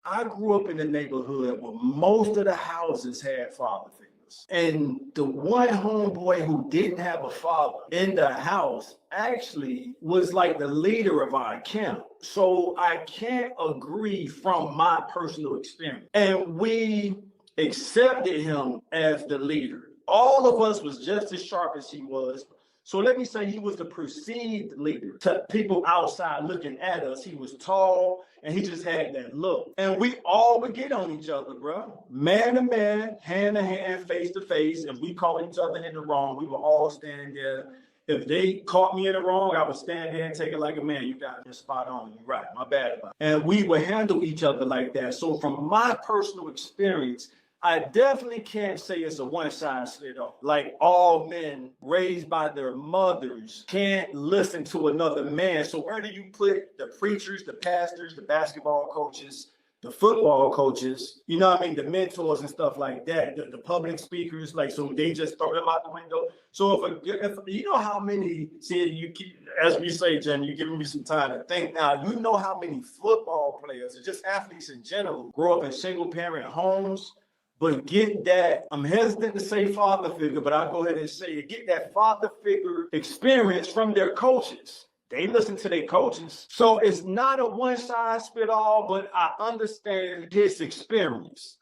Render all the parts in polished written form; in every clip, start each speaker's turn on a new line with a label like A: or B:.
A: I grew up in a neighborhood where most of the houses had father figures. And the one homeboy who didn't have a father in the house actually was like the leader of our camp. So I can't agree from my personal experience. And we accepted him as the leader. All of us was just as sharp as he was. So let me say he was the perceived leader to people outside looking at us. He was tall and he just had that look. And we all would get on each other, bro. Man to man, hand to hand, face to face. If we caught each other in the wrong, we were all standing there. If they caught me in the wrong, I would stand there and take it like a man. You got this spot on. You're right. My bad about it. And we would handle each other like that. So from my personal experience, I definitely can't say it's a one size fit all. Like all men raised by their mothers can't listen to another man. So where do you put the preachers, the pastors, the basketball coaches, the football coaches, you know what I mean, the mentors and stuff like that, the public speakers, like, so they just throw them out the window. So if you know how many, see, you keep, as we say, Jen, you're giving me some time to think now, you know how many football players, or just athletes in general, grow up in single parent homes, but get that, I'm hesitant to say father figure, but I'll go ahead and say it, get that father figure experience from their coaches. They listen to their coaches. So it's not a one size fit all, but I understand his experience.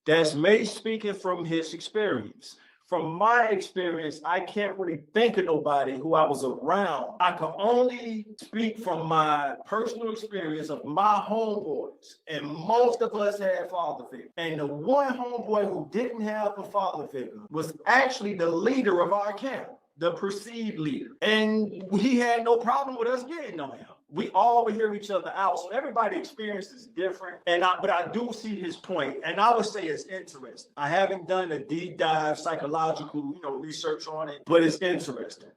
A: That's me speaking from his experience. From my experience, I can't really think of nobody who I was around. I can only speak from my personal experience of my homeboys. And most of us had father figures. And the one homeboy who didn't have a father figure was actually the leader of our camp, the perceived leader. And he had no problem with us getting on him. We all would hear each other out. So everybody's experience is different. But I do see his point. And I would say it's interesting. I haven't done a deep dive psychological, research on it, but it's interesting.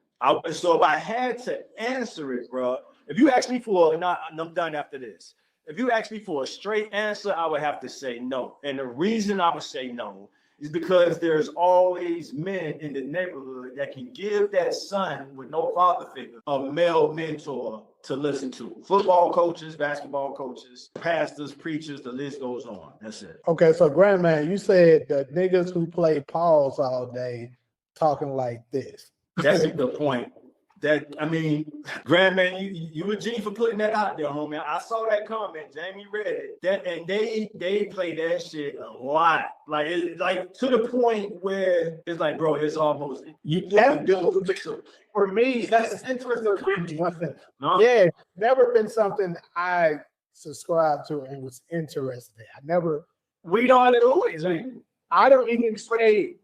A: So if I had to answer it, bro, if you ask me for, and I'm done after this. If you ask me for a straight answer, I would have to say no. And the reason I would say no is because there's always men in the neighborhood that can give that son with no father figure a male mentor to listen to. Football coaches, basketball coaches, pastors, preachers, the list goes on. That's it.
B: Okay, so Grandman, you said the niggas who play pause all day talking like this.
A: That's a good point. Grandman, you a G for putting that out there, homie. I saw that comment. Jamie read it. And they play that shit a lot. Like to the point where it's like, bro, it's almost
B: for me, that's interesting. No? Yeah, never been something I subscribed to and was interested in.
A: We don't always, man.
B: I don't even say.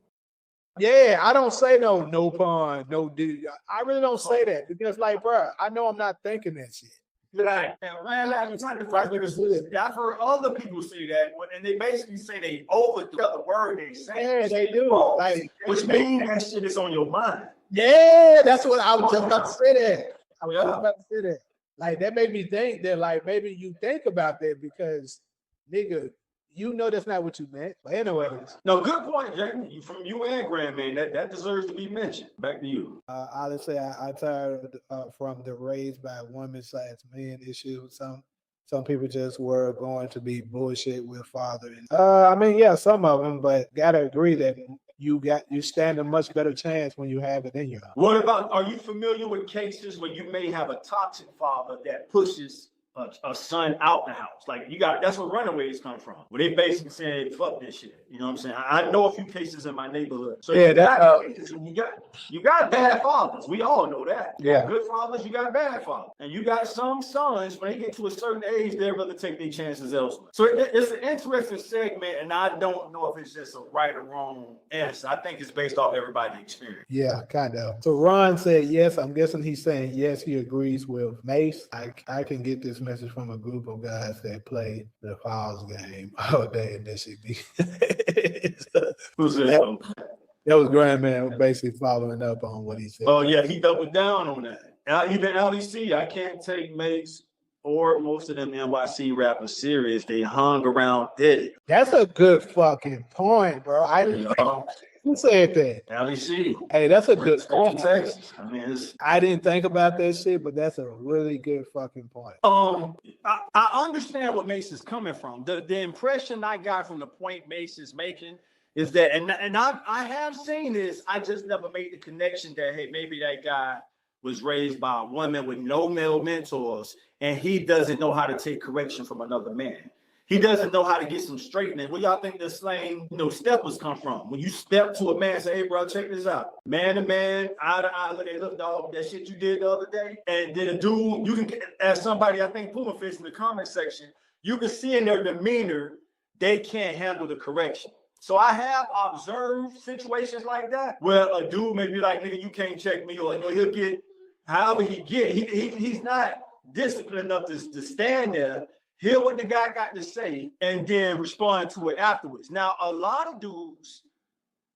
B: Yeah, I don't say no pun, no dude. I really don't say that because, like, bro, I know I'm not thinking that shit.
A: Like, I've heard other people say that, and they basically say they overdo the word they say.
B: Yeah, they do.
A: Like, which means that shit is on your mind.
B: Yeah, that's what I was just about to say that. Like, that made me think that, like, maybe you think about that because, nigga, that's not what you meant. But anyways.
A: No, good point, Jamie. From you and Grandman, that deserves to be mentioned. Back to you.
B: Honestly, I tired from the raised by women/men issue. Some people just were going to be bullshit with father. Some of them, but gotta agree that you stand a much better chance when you have it in your house.
A: What about? Are you familiar with cases where you may have a toxic father that pushes a son out the house? Like that's where runaways come from. Where they basically said, "Fuck this shit." You know what I'm saying? I know a few cases in my neighborhood. So yeah, you got bad fathers. We all know that.
B: Yeah,
A: good fathers. You got bad fathers, and you got some sons when they get to a certain age, they're rather take their chances elsewhere. So it's an interesting segment, and I don't know if it's just a right or wrong answer. I think it's based off everybody's experience.
B: Yeah, kind of. So Ron said yes. I'm guessing he's saying yes. He agrees with Mace. I can get this message from a group of guys that play the Falls game all day, and that should be.
A: Who's that?
B: That was Grandman basically following up on what he said.
A: Oh yeah, he doubled down on that. Even LEC, I can't take Mace or most of them NYC rappers serious. They hung around Diddy.
B: That's a good fucking point, bro. Who said that?
A: LEC.
B: Hey, that's a good
A: From Texas. I mean, it's
B: I didn't think about that shit, but that's a really good fucking point.
A: I understand what Mason's coming from. The impression I got from the point Mason's making is that, and I have seen this. I just never made the connection that hey, maybe that guy was raised by a woman with no male mentors, and he doesn't know how to take correction from another man. He doesn't know how to get some straightening. Where y'all think the slang, steppers come from? When you step to a man and say, hey, bro, check this out. Man to man, eye to eye, look, dog, that shit you did the other day. And then a dude, you can, as somebody, I think Puma Fish in the comment section, you can see in their demeanor, they can't handle the correction. So I have observed situations like that where a dude may be like, nigga, you can't check me, or he'll get, however he get, he's not disciplined enough to stand there, hear what the guy got to say, and then respond to it afterwards. Now, a lot of dudes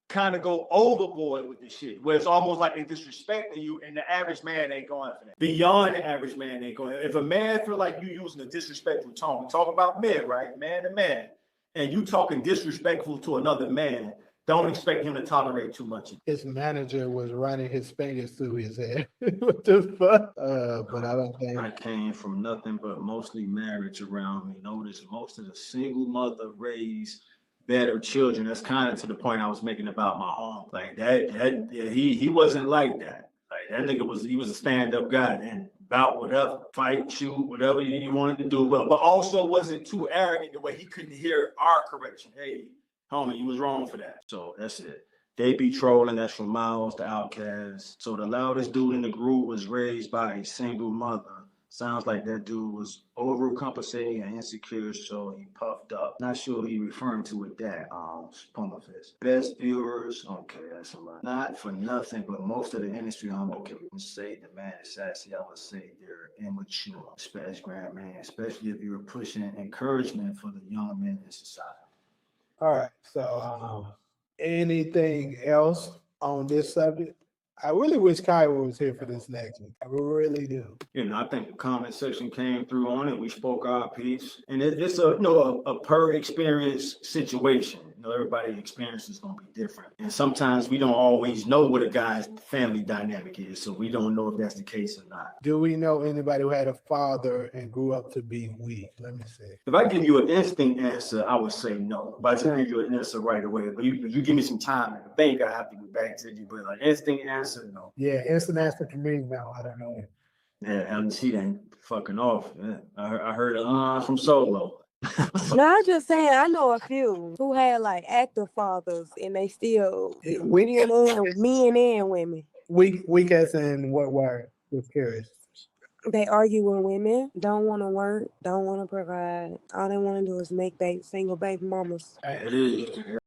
A: kind of go overboard with this shit, where it's almost like they disrespecting you, and the average man ain't going for that. Beyond the average man ain't going. If a man feel like you using a disrespectful tone, talk about men, right? Man to man, and you talking disrespectful to another man, don't expect him to tolerate too much.
B: His manager was running his fingers through his head. What the fuck? But I don't think
A: I came from nothing but mostly marriage around me. Notice most of the single mother raised better children. That's kind of to the point I was making about my home. Like that yeah, he wasn't like that. Like that nigga he was a stand-up guy and about whatever, fight, shoot, whatever you wanted to do. But also wasn't too arrogant the way he couldn't hear our correction. Hey, homie, you was wrong for that. So that's it. They be trolling. That's from Miles the Outcast. So the loudest dude in the group was raised by a single mother. Sounds like that dude was overcompensating and insecure, so he puffed up. Not sure who he referring to with that. Pumafist. Best viewers. Okay, that's a lot. Not for nothing, but most of the industry, okay, we can say the man is sassy. I would say they're immature, especially if you're pushing encouragement for the young men in society.
B: All right. So, anything else on this subject? I really wish Kyra was here for this next one. I really do.
A: I think the comment section came through on it. We spoke our piece, and it's a per experience situation. Everybody's experience is going to be different, and sometimes we don't always know what a guy's family dynamic is, so we don't know if that's the case or not.
B: Do we know anybody who had a father and grew up to be weak? Let me see.
A: If I give you an instant answer, I would say no. But I tell you an answer right away. But you give me some time to think, I have to get back to you. But an instant answer, no.
B: Yeah, instant answer for me, no, I don't know.
A: Yeah, she ain't fucking off. Yeah. I heard from Solo.
C: No, I'm just saying, I know a few who had like active fathers and they still men and women.
B: Weak as in what word? Just curious.
C: They argue with women, don't want to work, don't want to provide. All they want to do is make single baby mamas.
A: It is.